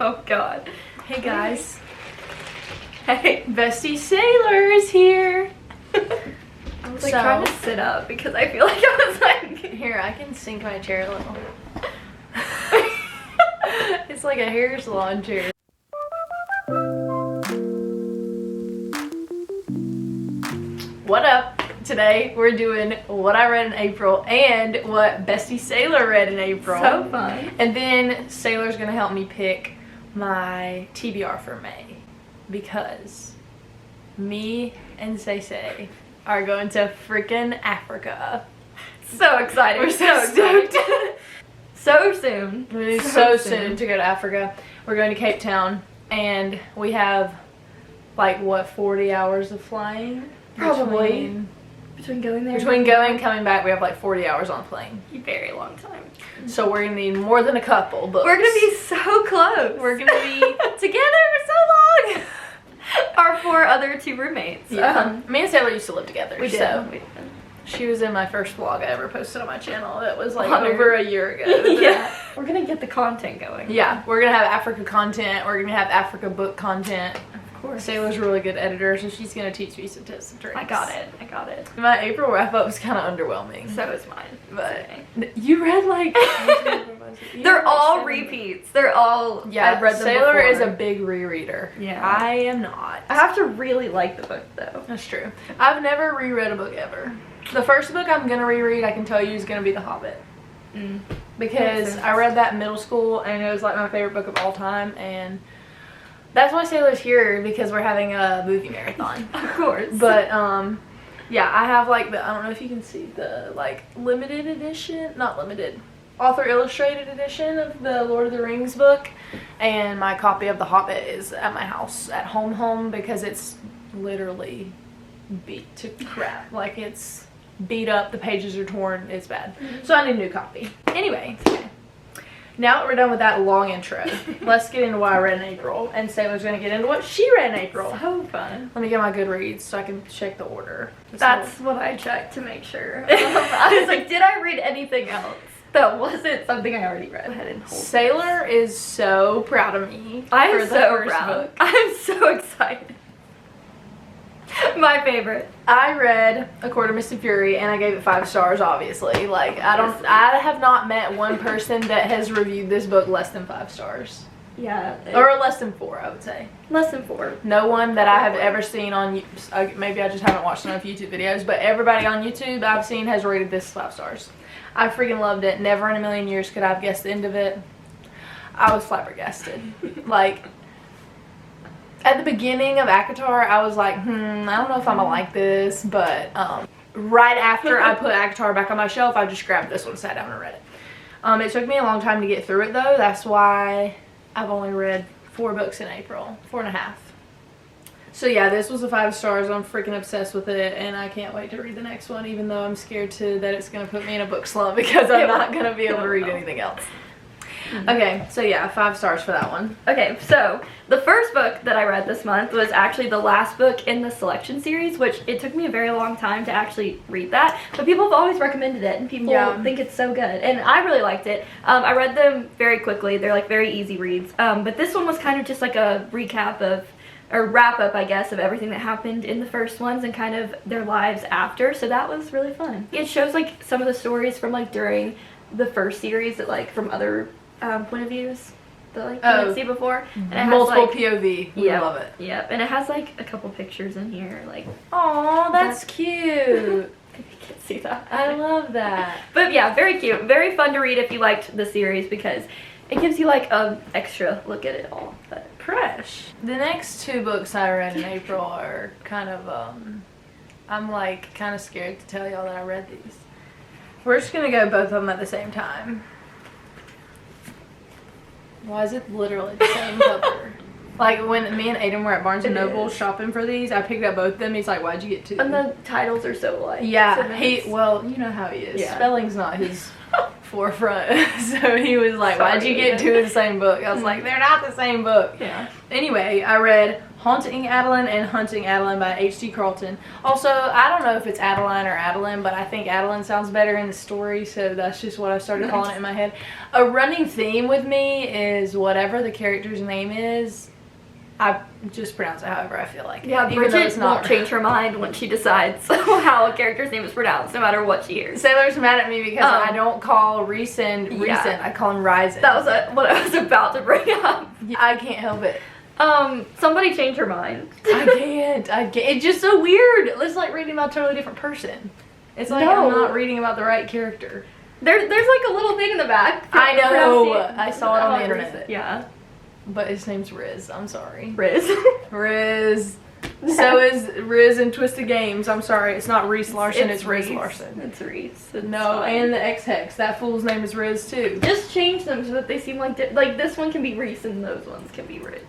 Oh god. Hey guys. Hey. Bestie Saylor is here. I was like trying to sit up because I feel like I was like... Here, I can sink my chair a little. It's like a hair salon chair. What up? Today we're doing what I read in April and what Bestie Saylor read in April. So fun. And then Saylor's gonna help me pick my TBR for May because me and Say are going to freaking Africa. So excited. We're so stoked. So soon. Really so soon to go to Africa. We're going to Cape Town and we have like what, 40 hours of flying? Probably. Between going there. Between going and coming back, we have like 40 hours on the plane. A very long time. So we're gonna need more than a couple books. We're gonna be so close. We're gonna be together for so long. Our 4 other 2 roommates. Yeah. Me and Saylor used to live together. We did. So We did. she was in my first vlog I ever posted on my channel. That was like Honored. over a year ago. Yeah. We're gonna get the content going. Yeah, we're gonna have Africa content. We're gonna have Africa book content. Of course. Saylor's a really good editor, so she's gonna teach me some tips and tricks. I got it. I got it. My April wrap up was kind of underwhelming. So is mine. But you read like They're all repeats. They're all. Yeah, I've read them Saylor before. is a big rereader. Yeah. I am not. I have to really like the book though. That's true. I've never reread a book ever. The first book I'm gonna reread, I can tell you, is gonna be The Hobbit. Because I read that in middle school and it was like my favorite book of all time, and that's why Saylor's here, because we're having a movie marathon. Of course. But yeah, I have like the, I don't know if you can see the like limited edition, not limited, author illustrated edition of the Lord of the Rings book, and my copy of The Hobbit is at my house at home because it's literally beat to crap. Like, it's beat up, the pages are torn, it's bad. So I need a new copy. Anyway, now that we're done with that long intro, let's get into what I read in April, and Saylor's gonna get into what she read in April. So fun. Let me get my Goodreads so I can check the order. That's what I checked to make sure. I was like, did I read anything else that wasn't something I already read? Go ahead and hold. Saylor is so proud of me. I for am the so first proud. book. I'm so excited. My favorite. I read A Court of Mist and Fury and I gave it 5 stars, obviously. Like, I have not met one person that has reviewed this book less than 5 stars. Yeah. Or less than 4, I would say. Less than 4. No one that I have ever seen on, maybe I just haven't watched enough YouTube videos, but everybody on YouTube I've seen has rated this 5 stars. I freaking loved it. Never in a million years could I have guessed the end of it. I was flabbergasted. Like, at the beginning of ACOTAR, I was like, I don't know if I'm gonna like this, but right after I put ACOTAR back on my shelf, I just grabbed this one, sat down and read it. It took me a long time to get through it though. That's why I've only read 4 books in April, 4.5. So yeah, this was a 5 stars. I'm freaking obsessed with it, and I can't wait to read the next one, even though I'm scared that it's gonna put me in a book slump because I'm not gonna be able to read anything else. Okay, so yeah, 5 stars for that one. Okay, so the first book that I read this month was actually the last book in the selection series, which it took me a very long time to actually read that, but people have always recommended it and people think it's so good, and I really liked it. I read them very quickly. They're like very easy reads, but this one was kind of just like a recap of, or wrap up I guess, of everything that happened in the first ones and kind of their lives after, so that was really fun. It shows like some of the stories from like during the first series that like from other point of views that like you didn't see before, and it has multiple like, POV. We love it. Yep, and it has like a couple pictures in here, like, Oh, that's cute. you can't see that. I love that. But yeah, very cute, very fun to read if you liked the series because it gives you like an extra look at it all. But Fresh. The next 2 books I read in April are kind of I'm like kind of scared to tell y'all that I read these. We're just gonna go both of them at the same time. Why is it literally the same cover? Like, when me and Aiden were at Barnes & Noble shopping for these, I picked up both of them. He's like, why'd you get 2? and the titles are so like Yeah, so nice. well, you know how he is. Yeah. Spelling's not his forefront. So he was like, why'd you get two of the same book? I was like, they're not the same book. Yeah. Anyway, I read Haunting Adeline and Hunting Adeline by H.T. Carlton. Also, I don't know if it's Adeline or Adeline, but I think Adeline sounds better in the story, so that's just what I started calling it in my head. A running theme with me is whatever the character's name is, I just pronounce it however I feel like. Yeah, Bridget won't change her mind when she decides how a character's name is pronounced, no matter what she hears. Saylor's mad at me because I don't call Reason, I call him Ryzen. That was what I was about to bring up. I can't help it. Somebody change her mind. I can't. It's just so weird. It's like reading about a totally different person. It's like I'm not reading about the right character. There's like a little thing in the back. I know. I saw it on the internet. Yeah. But his name's Riz. I'm sorry. Riz. Riz. So is Riz in Twisted Games. I'm sorry. It's not Reese Larson. It's Riz Reese. Larson. It's Reese. No, fine. And the X-Hex. That fool's name is Riz too. Just change them so that they seem like this one can be Reese and those ones can be Riz.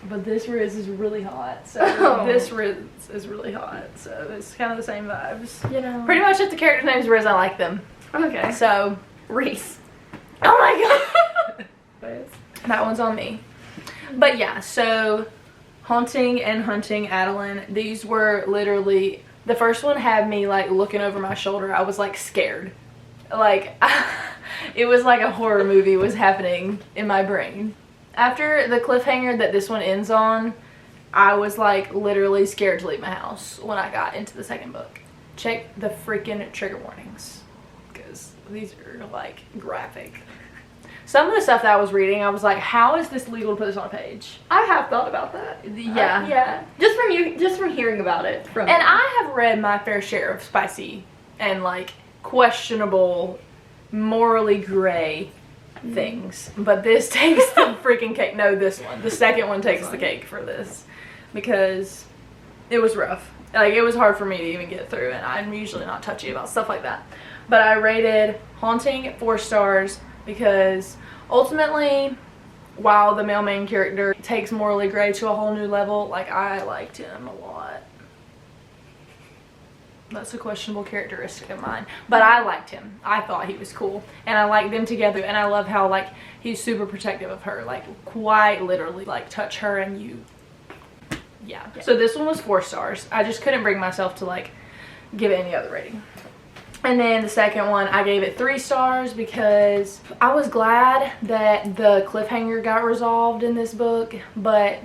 But this Riz is really hot. So this Riz is really hot. So it's kind of the same vibes. You know. Pretty much if the character's name is Riz, I like them. Okay. So Reese. Oh my god. That one's on me. But yeah, so Haunting and Hunting Adeline, these were literally, the first one had me like looking over my shoulder. I was like scared. Like it was like a horror movie was happening in my brain. After the cliffhanger that this one ends on, I was like literally scared to leave my house when I got into the second book. Check the freaking trigger warnings because these are like graphic. Some of the stuff that I was reading, I was like, how is this legal to put this on a page? I have thought about that. Yeah. Yeah. Just from hearing about it. And I have read my fair share of spicy and like questionable, morally gray things. But this takes the freaking cake. No, this one. The second one takes the cake for this. Because it was rough. Like, it was hard for me to even get through. And I'm usually not touchy about stuff like that. But I rated Haunting 4 stars because ultimately, while the male main character takes morally gray to a whole new level, like, I liked him a lot. That's a questionable characteristic of mine. But I liked him. I thought he was cool. And I liked them together. And I love how, like, he's super protective of her. Like, quite literally, like, touch her and you... Yeah. So this one was 4 stars. I just couldn't bring myself to, like, give it any other rating. And then the second one, I gave it 3 stars because I was glad that the cliffhanger got resolved in this book. But, I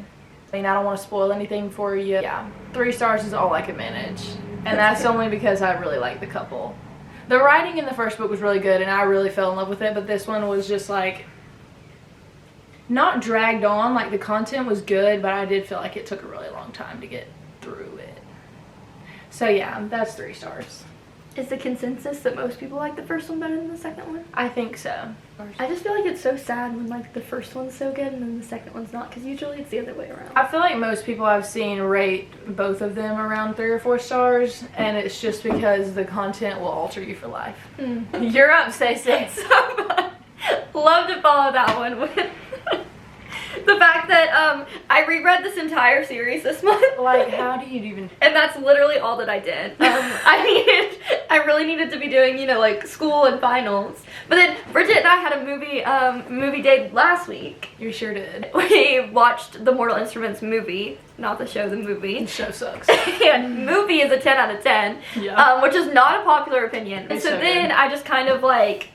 mean, I don't want to spoil anything for you. Yeah, 3 stars is all I could manage. And that's only because I really like the couple. The writing in the first book was really good and I really fell in love with it. But this one was just like, not dragged on. Like, the content was good, but I did feel like it took a really long time to get through it. So yeah, that's 3 stars. Is the consensus that most people like the first one better than the second one? I think so. I just feel like it's so sad when like the first one's so good and then the second one's not, because usually it's the other way around. I feel like most people I've seen rate both of them around 3 or 4 stars, and it's just because the content will alter you for life. You're up, Stacey. So fun. Love to follow that one with the fact that I reread this entire series this month. Like, how do you even... And that's literally all that I did. I really needed to be doing, you know, like school and finals. But then Bridget and I had a movie date last week. You sure did. We watched the Mortal Instruments movie, not the show, the movie. The show sucks. And movie is a 10 out of 10, yeah. Which is not a popular opinion. And so then I just kind of like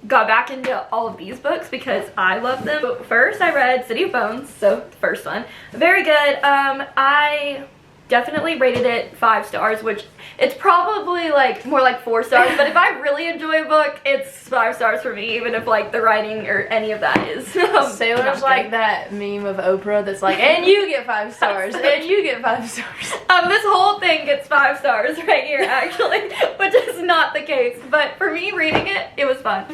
got back into all of these books because I love them. But first I read City of Bones, so the first one. Very good. I definitely rated it 5 stars, which it's probably like more like 4 stars, but if I really enjoy a book, it's 5 stars for me, even if like the writing or any of that is Saylor's like that meme of Oprah that's like, and you get 5 stars, and you get 5 stars. This whole thing gets 5 stars right here, actually, which is not the case, but for me reading it, it was fun.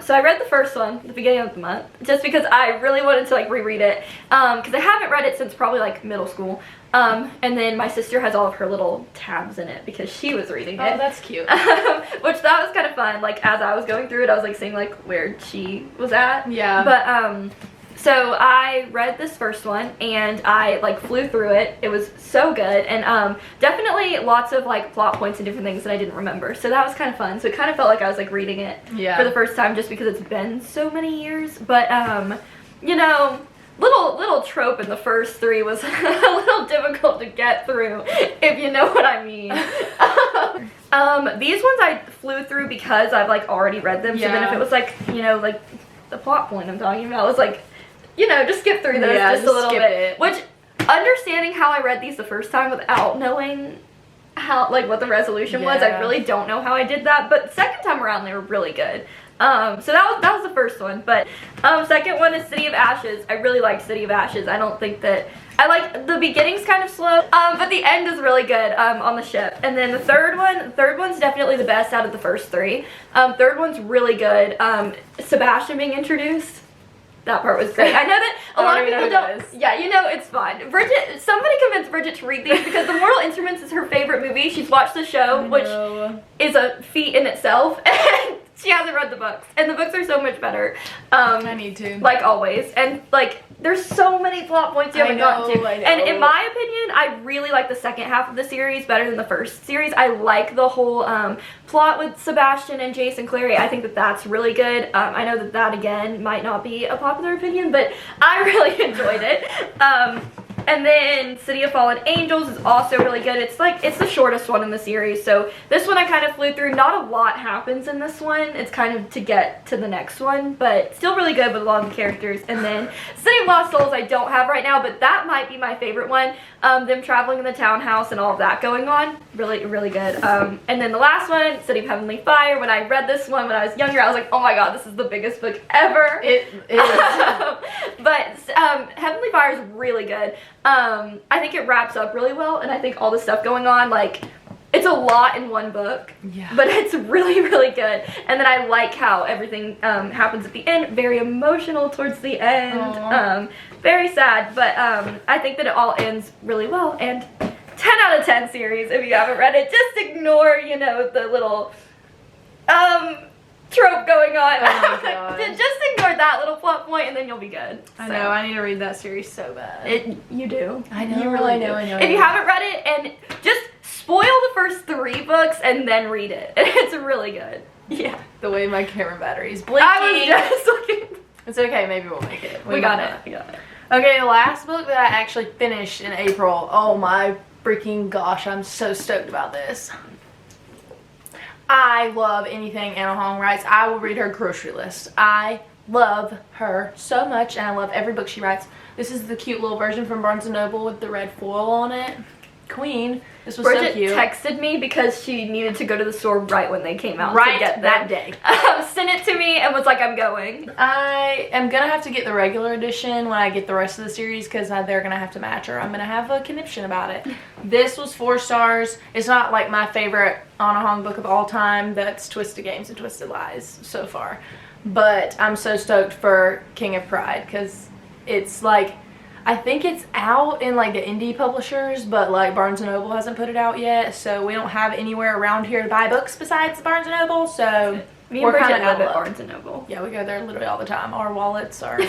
So I read the first one at the beginning of the month, just because I really wanted to like reread it, because I haven't read it since probably like middle school. And then my sister has all of her little tabs in it because she was reading it. Oh, that's cute. Which that was kind of fun. Like, as I was going through it, I was like seeing like where she was at. Yeah. But So I read this first one and I like flew through it. It was so good, and definitely lots of like plot points and different things that I didn't remember. So that was kind of fun. So it kind of felt like I was like reading it for the first time just because it's been so many years. But you know, little trope in the first 3 was a little difficult to get through, if you know what I mean. These ones I flew through because I've like already read them. So then if it was like, you know, like the plot point I'm talking about was like, you know, just skip through those just a little bit. Which, understanding how I read these the first time without knowing how, like, what the resolution was, I really don't know how I did that. But second time around, they were really good. So that was the first one. But second one is City of Ashes. I really liked City of Ashes. I don't think that I like the beginning's kind of slow, but the end is really good on the ship. And then the third one's definitely the best out of the first 3. Third one's really good. Sebastian being introduced. That part was great. I know that a lot of people don't. Yeah, you know, it's fine. Somebody convinced Bridget to read these because The Mortal Instruments is her favorite movie. She's watched the show, which is a feat in itself. And she hasn't read the books. And the books are so much better. I need to. Like always. And like, there's so many plot points you haven't gotten to. And in my opinion, I really like the second half of the series better than the first series. I like the whole plot with Sebastian and Jason Clary. I think that that's really good. I know that that, again, might not be a popular opinion, but I really enjoyed it. And then City of Fallen Angels is also really good. It's the shortest one in the series, so this one I kind of flew through. Not a lot happens in this one. It's kind of to get to the next one, but still really good with a lot of the characters. And then City of Lost Souls I don't have right now, but that might be my favorite one. Them traveling in the townhouse and all of that going on. Really, really good. And then the last one, City of Heavenly Fire. When I read this one when I was younger, I was like, oh my god, this is the biggest book ever. It is. But Heavenly Fire is really good. I think it wraps up really well, and I think all the stuff going on, like, it's a lot in one book, but it's really, really good. And then I like how everything happens at the end. Very emotional towards the end. Very sad, but I think that it all ends really well. And 10 out of 10 series, if you haven't read it. Just ignore, you know, the little trope going on. Oh my god. Just ignore that little plot point and then you'll be good. I know, I need to read that series so bad. You do. I know, you really do. I know. If you haven't read it, and just spoil the first 3 books and then read it. It's really good. Yeah. The way my camera battery is blinking. I was just looking. It's okay, maybe we'll make it. We got it. Okay, the last book that I actually finished in April. Oh my freaking gosh, I'm so stoked about this. I love anything Anna Hong writes. I will read her grocery list. I love her so much, and I love every book she writes. This is the cute little version from Barnes & Noble with the red foil on it. Queen. This was Bridget so cute. texted me because she needed to go to the store right when they came out. Right to get that day. Sent it to me and was like, I'm going. I am going to have to get the regular edition when I get the rest of the series because they're going to have to match her. I'm going to have a conniption about it. This was 4 stars. It's not like my favorite Anna Hong book of all time. That's Twisted Games and Twisted Lies so far. But I'm so stoked for King of Pride because it's like, I think it's out in like the indie publishers, but like Barnes & Noble hasn't put it out yet, so we don't have anywhere around here to buy books besides Barnes & Noble, so we're kind of live at Barnes & Noble. Yeah, we go there literally all the time. Our wallets are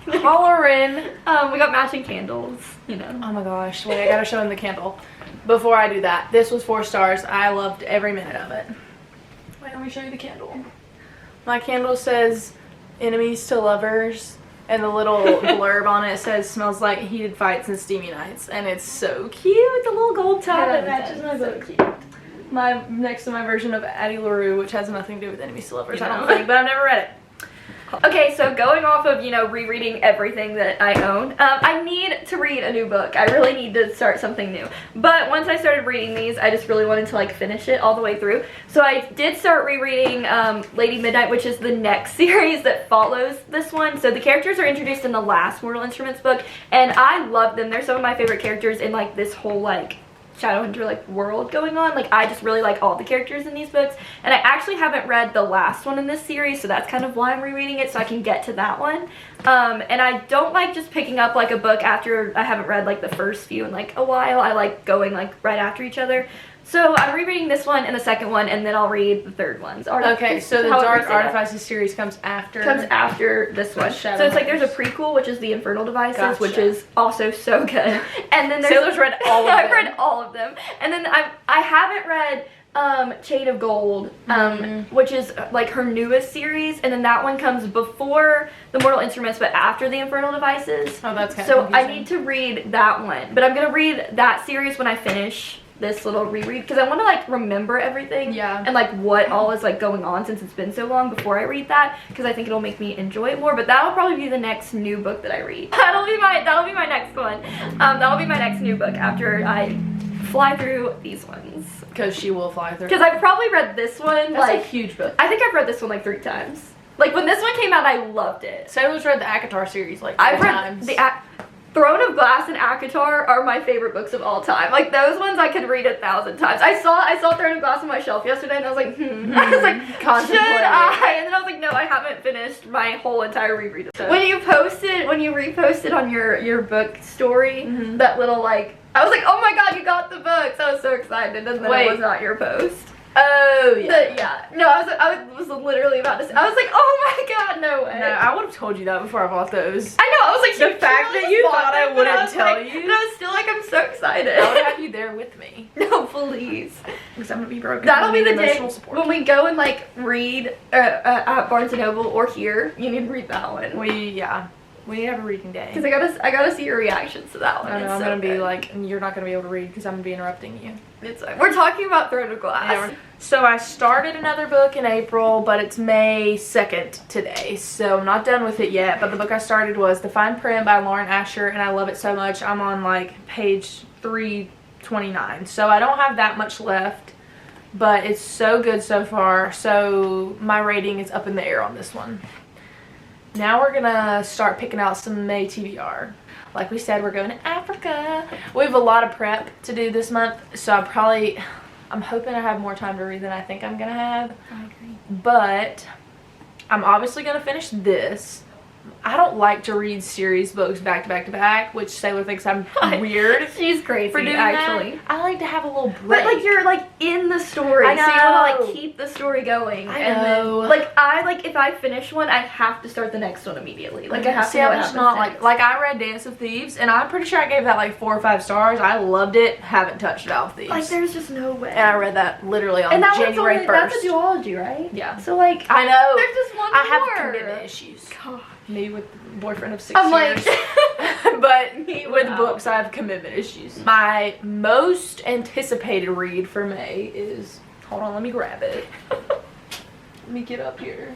hollering. We got matching candles, you know. Oh my gosh, wait, I gotta show him the candle. Before I do that, this was 4 stars. I loved every minute of it. Wait, let me show you the candle. My candle says, enemies to lovers. And the little blurb on it says, smells like heated fights and steamy nights. And it's so cute. The little gold top that matches my book. So cute. Next to my version of Addie LaRue, which has nothing to do with enemies to lovers, I don't think, but I've never read it. Okay, so going off of, you know, rereading everything that I own, I need to read a new book. I really need to start something new. But once I started reading these, I just really wanted to, like, finish it all the way through. So I did start rereading Lady Midnight, which is the next series that follows this one. So the characters are introduced in the last Mortal Instruments book, and I love them. They're some of my favorite characters in, like, this whole, like, Shadowhunter like world going on. Like, I just really like all the characters in these books, and I actually haven't read the last one in this series, so that's kind of why I'm rereading it, so I can get to that one. And I don't like just picking up like a book after I haven't read like the first few in like a while. I like going like right after each other. So I'm rereading this one and the second one, and then I'll read the third one. Okay, so the Dark Artifices series comes after this one. So it's like there's a prequel, which is the Infernal Devices, which is also so good. And then there's Saylor's read all of them. I've read all of them. And then I haven't read Chain of Gold, which is like her newest series, and then that one comes before the Mortal Instruments but after the Infernal Devices. Oh, that's kind of confusing. I need to read that one, but I'm gonna read that series when I finish this little reread, because I want to like remember everything and like what all is like going on since it's been so long before I read that, because I think it'll make me enjoy it more. But that'll probably be the next new book that I read. That'll be my next one. That'll be my next new book after I fly through these ones. Because she will fly through. Because I've probably read this one. That's like a huge book. I think I've read this one like 3 times. Like when this one came out, I loved it. Saylor's read the ACOTAR series like 3 times. I've read Throne of Glass and ACOTAR are my favorite books of all time. Like those ones I could read 1,000 times. I saw Throne of Glass on my shelf yesterday, and I was like, I was like, should I? And then I was like, no, I haven't finished my whole entire reread. So when you reposted on your book story, that little like, I was like, oh my god, you got the books. I was so excited, and then it was not your post. Oh, yeah. No, I was literally about to say, I was like, oh my god, no way. No, I would have told you that before I bought those. I know, I was like, the fact that you thought I wouldn't tell you. And I was still like, I'm so excited. I would have you there with me. No, please. Because I'm going to be broken. That'll be the day support. when we go and like read at Barnes & Noble or here. You need to read that one. We need to have a reading day. Because I gotta see your reactions to that one. I know, I'm going to be like, you're not going to be able to read because I'm going to be interrupting you. We're talking about Throne of Glass. Yeah, so I started another book in April, but it's May 2nd today, so I'm not done with it yet. But the book I started was The Fine Print by Lauren Asher, and I love it so much. I'm on like page 329, so I don't have that much left, but it's so good so far. So my rating is up in the air on this one. Now we're gonna start picking out some May TBR. Like we said, we're going to Africa. We have a lot of prep to do this month, so I'm hoping I have more time to read than I think I'm gonna have. I agree. But I'm obviously gonna finish this. I don't like to read series books back to back to back, which Saylor thinks I'm weird. She's crazy for doing actually. That. I like to have a little break. But like you're like in the story, I know. so you want to like keep the story going. I and know. Then, like if I finish one, I have to start the next one immediately. Like I have to know what happens next. Like I read Dance of Thieves, and I'm pretty sure I gave that like 4 or 5 stars. I loved it. Haven't touched Dance of Thieves. Like there's just no way. And I read that literally on January 1st. That's a duology, right? Yeah. So like I know. There's just one I more. have commitment issues. God. Me with the boyfriend of 6 I'm years. like, but with books, I have commitment issues. My most anticipated read for May is, hold on, let me grab it. Let me get up here.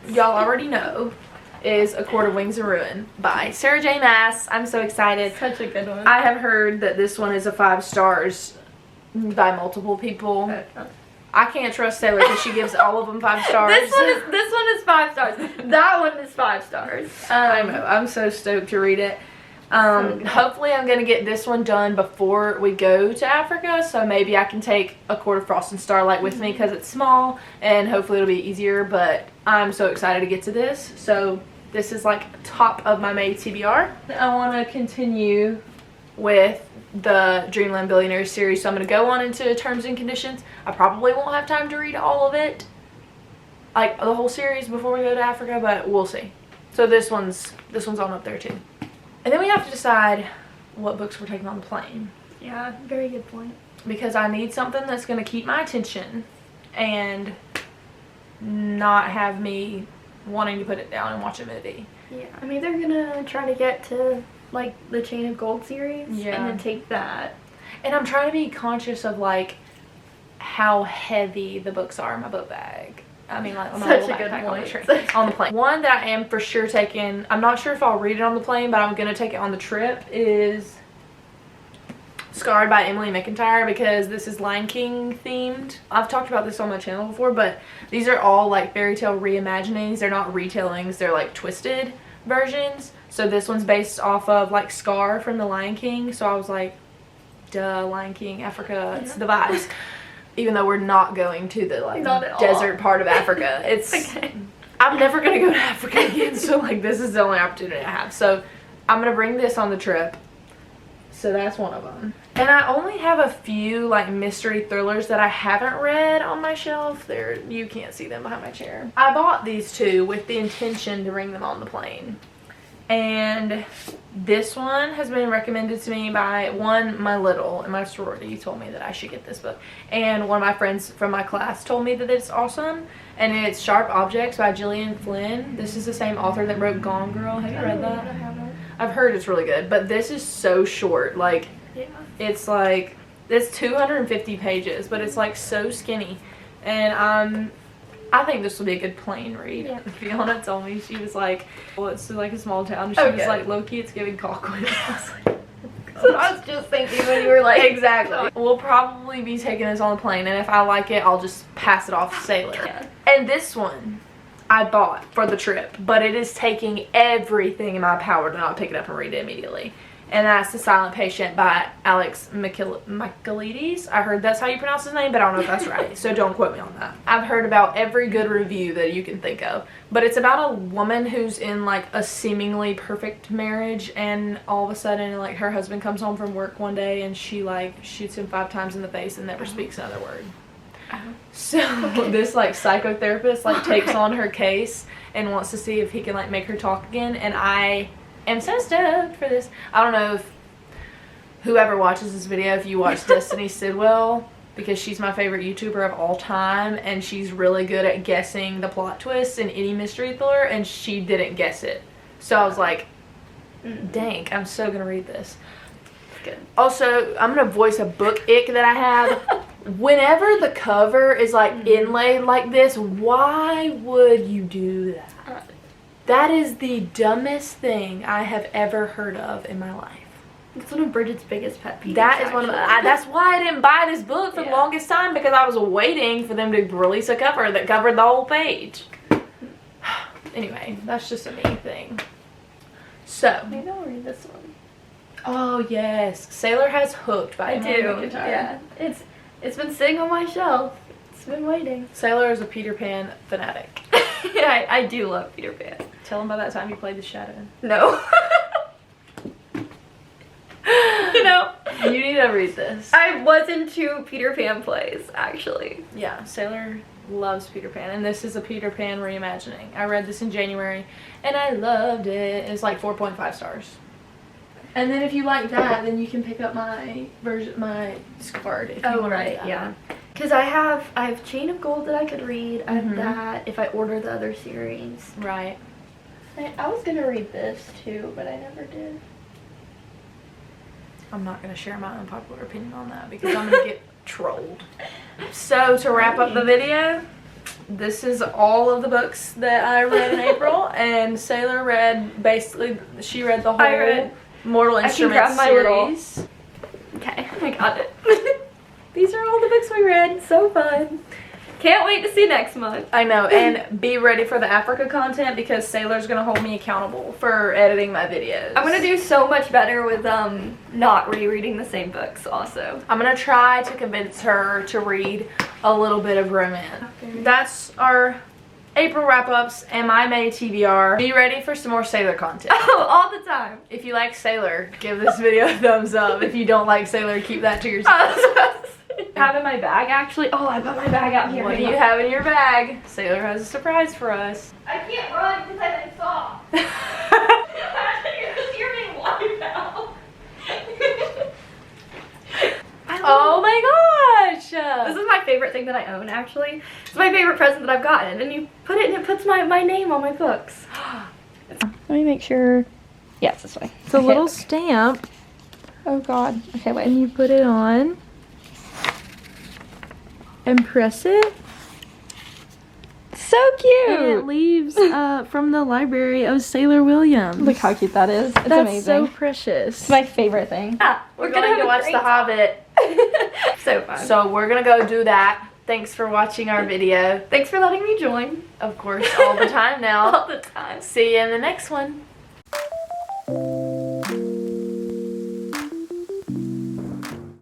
Y'all already know, is A Court of Wings and Ruin by Sarah J. Maas. I'm so excited. Such a good one. I have heard that this one is a 5 stars by multiple people. I can't trust Saylor because she gives all of them 5 stars. This one is 5 stars. That one is 5 stars. I know. I'm so stoked to read it. Hopefully I'm going to get this one done before we go to Africa, so maybe I can take A Court of Frost and Starlight with me because it's small, and hopefully it'll be easier, but I'm so excited to get to this. So this is like top of my May TBR. I want to continue with the Dreamland Billionaires series, so I'm going to go on into terms and conditions. I probably won't have time to read all of it, like the whole series before we go to Africa, but we'll see. So this one's on up there too. And then we have to decide what books we're taking on the plane. Yeah, very good point. Because I need something that's going to keep my attention and not have me wanting to put it down and watch a movie. Yeah, I'm either going to try to get to like the Chain of Gold series and then take that. And I'm trying to be conscious of like how heavy the books are in my book bag. I mean, like on my little backpack on the plane. One that I am for sure taking, I'm not sure if I'll read it on the plane, but I'm going to take it on the trip, is Scarred by Emily McIntyre, because this is Lion King themed. I've talked about this on my channel before, but these are all like fairy tale reimaginings. They're not retellings, they're like twisted versions. So this one's based off of like Scar from the Lion King. So I was like, duh, Lion King, Africa, it's the vibes. Even though we're not going to the like desert part of Africa. It's okay. I'm never gonna go to Africa again, so like this is the only opportunity I have. So I'm gonna bring this on the trip. So that's one of them. And I only have a few like mystery thrillers that I haven't read on my shelf. You can't see them behind my chair. I bought these two with the intention to bring them on the plane. And this one has been recommended to me by my little in my sorority told me that I should get this book. And one of my friends from my class told me that it's awesome. And it's Sharp Objects by Gillian Flynn. This is the same author that wrote Gone Girl. Have you read that? I haven't. I've heard it's really good. But this is so short. Like, Yeah. it's 250 pages, but it's like so skinny. And I think this will be a good plane read. Yeah. Fiona told me, she was like, well, it's like a small town. She was like, low-key, it's giving Colquitt. I was like, That's what I was just thinking when you were like. exactly. We'll probably be taking this on the plane, and if I like it, I'll just pass it off to Saylor. Yeah. And this one I bought for the trip, but it is taking everything in my power to not pick it up and read it immediately. And that's The Silent Patient by Alex Michaelides. I heard that's how you pronounce his name, but I don't know if that's right, so don't quote me on that. I've heard about every good review that you can think of, but it's about a woman who's in like a seemingly perfect marriage, and all of a sudden like her husband comes home from work one day and she like shoots him 5 times in the face and never speaks another word. So this like psychotherapist like takes on her case and wants to see if he can like make her talk again, and I am so stoked for this. I don't know if whoever watches this video, if you watch Destiny Sidwell, because she's my favorite YouTuber of all time, and she's really good at guessing the plot twists in any mystery thriller, and she didn't guess it. So I was like, dang, I'm so gonna read this. Good. Also, I'm gonna voice a book ick that I have. Whenever the cover is like inlaid like this, why would you do that? That is the dumbest thing I have ever heard of in my life. It's one of Bridget's biggest pet peeves. That is one of that's why I didn't buy this book for the longest time, because I was waiting for them to release a cover that covered the whole page. Anyway, that's just a me thing. So maybe I'll read this one. Oh yes, Saylor has Hooked by Emily McIntyre. Yeah, it's been sitting on my shelf. It's been waiting. Saylor is a Peter Pan fanatic. Yeah, I do love Peter Pan. Tell him by that time you played The Shadow. No. You know, you need to read this. I was into Peter Pan plays, actually. Yeah, Saylor loves Peter Pan, and this is a Peter Pan reimagining. I read this in January, and I loved it. It's like 4.5 stars. And then if you like that, then you can pick up my version, my card. If you want right, that. yeah. Because I have Chain of Gold that I could read. I have that if I order the other series. Right. I was gonna read this too, but I never did. I'm not gonna share my unpopular opinion on that because I'm gonna get trolled. So to wrap up the video, this is all of the books that I read in April, and Saylor read she read the whole Mortal Instruments series. Okay, I got it. These are all the books we read. So fun. Can't wait to see next month. I know, and be ready for the Africa content because Saylor's gonna hold me accountable for editing my videos. I'm gonna do so much better with not rereading the same books also. I'm gonna try to convince her to read a little bit of romance. That's our April wrap-ups and my May TBR. Be ready for some more Saylor content. Oh, all the time. If you like Saylor, give this video a thumbs up. If you don't like Saylor, keep that to yourself. I have in my bag actually. Oh, I put my bag out here. What do you have in your bag? Saylor has a surprise for us. I can't run because I've been soft. You're just hear me wipe out. Oh my gosh! This is my favorite thing that I own, actually. It's my favorite present that I've gotten. And you put it and it puts my name on my books. Let me make sure. Yeah, it's this way. It's a little stamp. Oh god. Okay, wait. And you put it on. And press it. So cute! And it leaves from the library of Saylor Williams. Look how cute that is. It's That's amazing. so precious. It's my favorite thing. Yeah, we're going to watch The Hobbit. So fun. So we're going to go do that. Thanks for watching our video. Thanks for letting me join. Of course, all the time now. All the time. See you in the next one.